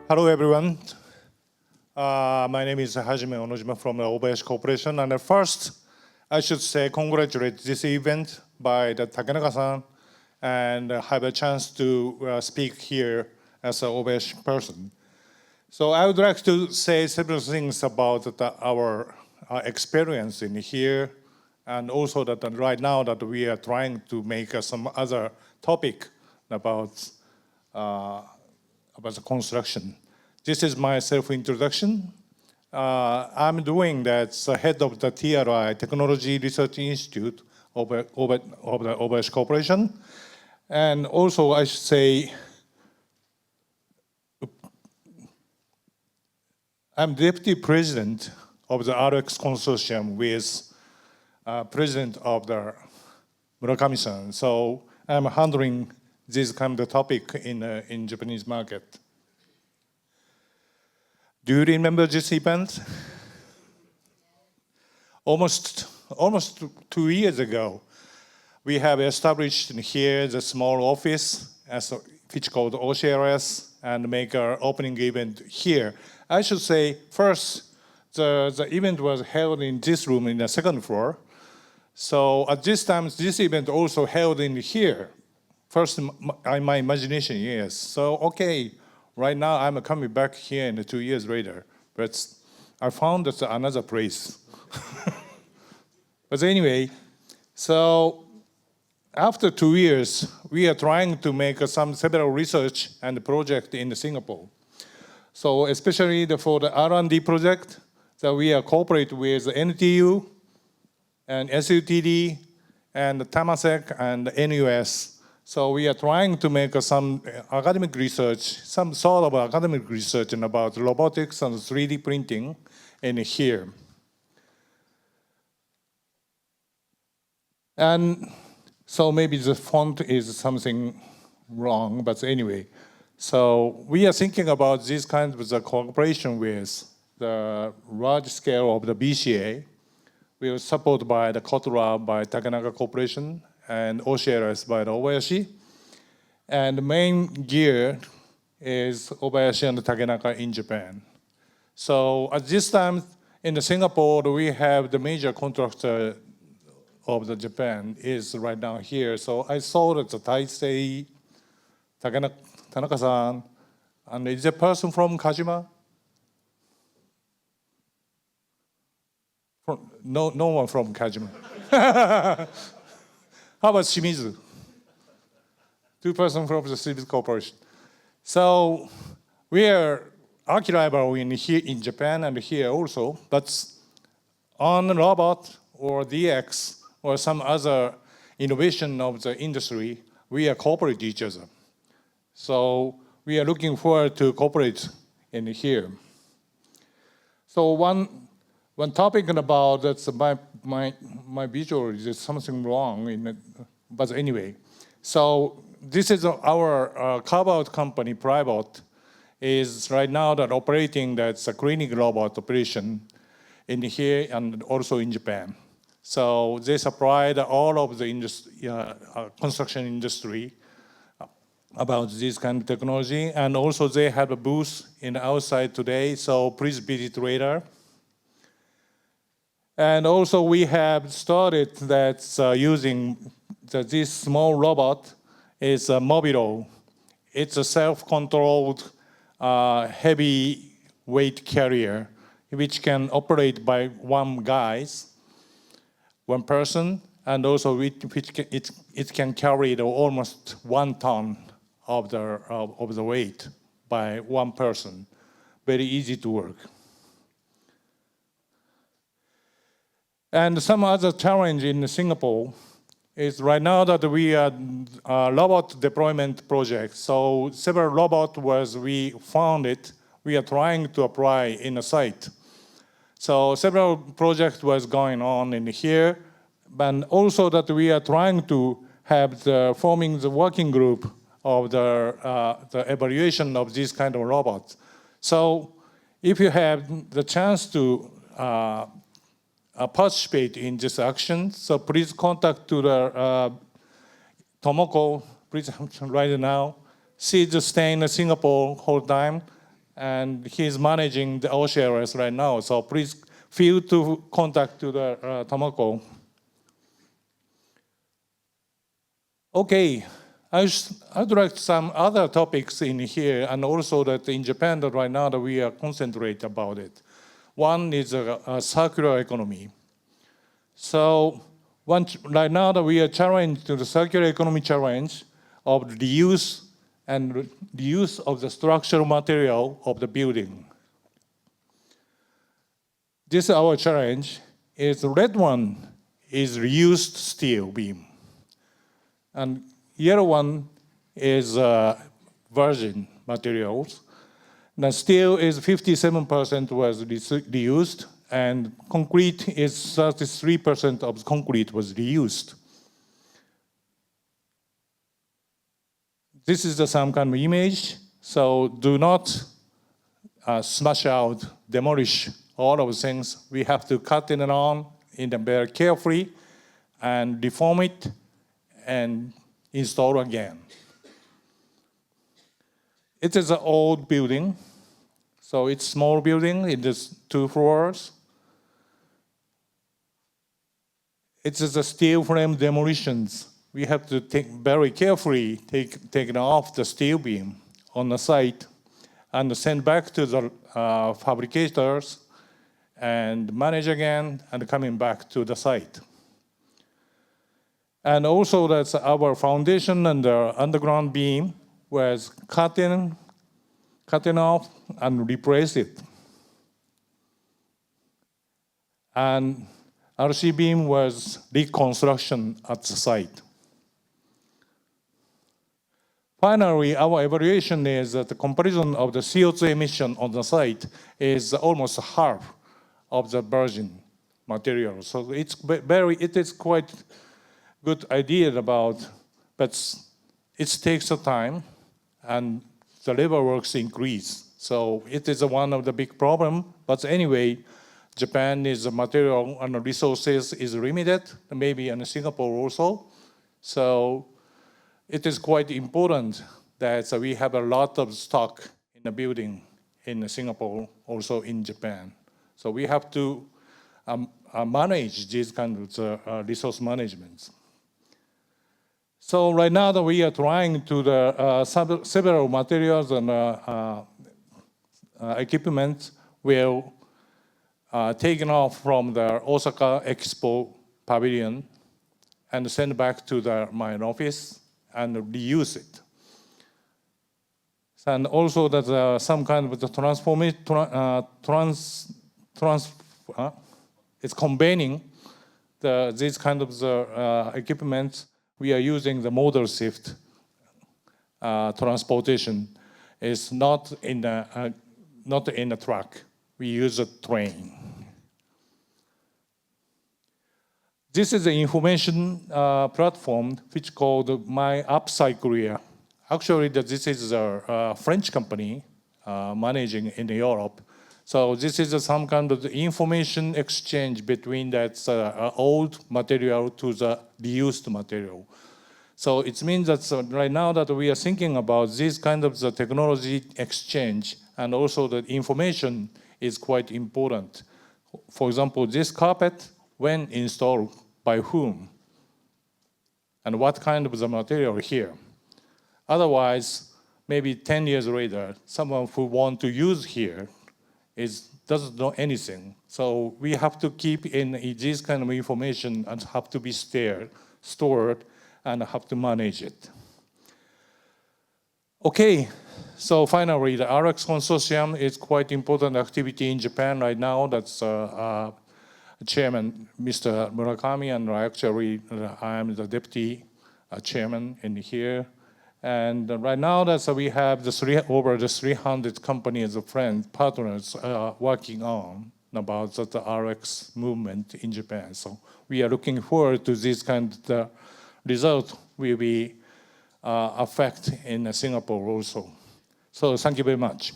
Hello, everyone. My name is Hajime Onojima from the Obayashi Corporation. And first, I should say congratulate this event by the Takenaka-san and have a chance to speak here as an Obayashi person. So I would like to say several things about our experience in here, and also that right now that we are trying to make some other topic about the construction. This is my self-introduction. I'm doing that as head of the TRI, Technology Research Institute of the Obayashi Corporation. And also I should say, I'm deputy president of the RX Consortium with president of the Murakami-san. So I'm handling this kind of topic in Japanese market. Do you remember this event? Almost 2 years ago, we have established here the small office, which called OCRS, and make our opening event here. I should say, first, the event was held in this room in the second floor. So at this time, this event also held in here. First, in my imagination, yes. So, okay, right now I'm coming back here in 2 years later, but I found that another place. But anyway, so after 2 years, we are trying to make several research and project in Singapore. So especially for the R&D project, that we are cooperate with NTU and SUTD and Temasek and NUS. So we are trying to make some academic research, some sort of academic research about robotics and 3D printing in here. And so maybe the font is something wrong, but anyway. So we are thinking about this kind of the cooperation with the large scale of the BCA. We are supported by the Kotora by Takenaka Corporation and OCRS by the Obayashi. And the main gear is Obayashi and Takenaka in Japan. So at this time in Singapore, we have the major contractor of the Japan is right now here. So I saw that the Taisei, Tanaka-san, and is a person from Kajima? No one from Kajima. How about Shimizu? 2 persons from the Civil Corporation. So we are archival here in Japan and here also, but on robot or DX or some other innovation of the industry, we are cooperate each other. So we are looking forward to cooperate in here. So one topic about that's my visual is something wrong in it, but anyway. So this is our carve-out company, Private, is right now that operating that's a clinic robot operation in here and also in Japan. So they supplied all of the construction industry about this kind of technology, and also they have a booth in the outside today. So please visit later. And also we have started that's using this small robot is a Mobilo. It's a self-controlled heavy weight carrier which can operate by one person, and also it can carry almost 1 ton of the weight by one person. Very easy to work. And some other challenge in Singapore is right now that we are robot deployment project. So several robots we found it, we are trying to apply in a site. So several projects was going on in here, but also that we are trying to have forming the working group of the evaluation of these kind of robots. So if you have the chance to participate in this action, so please contact to the Tomoko, please right now. She's staying in Singapore whole time. and he's managing the OCRS right now. So please feel to contact to the Tomoko. Okay, I'd like some other topics in here, and also that in Japan that right now that we are concentrate about it. One is a circular economy. So right now that we are challenged to the circular economy challenge of the use and the use of the structural material of the building. This is our challenge. Is the red one is reused steel beam, and yellow one is virgin materials. Now steel is 57% was reused, and concrete is 33% of concrete was reused. This is some kind of image, so do not smash out, demolish all of the things. We have to cut it on in the very carefully and deform it and install again. It is an old building, so it's a small building. It is 2 floors. It is a steel frame demolitions. We have to very carefully take it off the steel beam on the site and send back to the fabricators and manage again and coming back to the site. And also that's our foundation and the underground beam was cutting off and replace it. And RC beam was reconstruction at the site. Finally, our evaluation is that the comparison of the CO2 emission on the site is almost half of the virgin material. So it is quite good idea about, but it takes a time and the labor works increase. So it is one of the big problem, but anyway, Japan is material and resources is limited, maybe in Singapore also. So it is quite important that we have a lot of stock in the building in Singapore, also in Japan. So we have to manage these kind of resource management. So right now that we are trying to the several materials and equipment will taken off from the Osaka Expo Pavilion and send back to my office and reuse it. And also that some kind of the it's combining these kind of the equipment. We are using the modal shift transportation. It's not in the truck. We use a train. This is the information platform which called My Upcycler. Actually, this is a French company managing in Europe. So this is some kind of information exchange between that old material to the reused material. So it means that right now that we are thinking about this kind of the technology exchange, and also the information is quite important. For example, this carpet, when installed by whom? And what kind of the material here? Otherwise, maybe 10 years later, someone who want to use here doesn't know anything. So we have to keep in this kind of information and have to be stored and have to manage it. Okay, so finally, the RX Consortium is quite important activity in Japan right now. That's Chairman, Mr. Murakami, and actually I am the deputy chairman in here. And right now, we have over 300 companies of friends, partners working on about the RX movement in Japan. So we are looking forward to this kind of result will be affect in Singapore also. So thank you very much.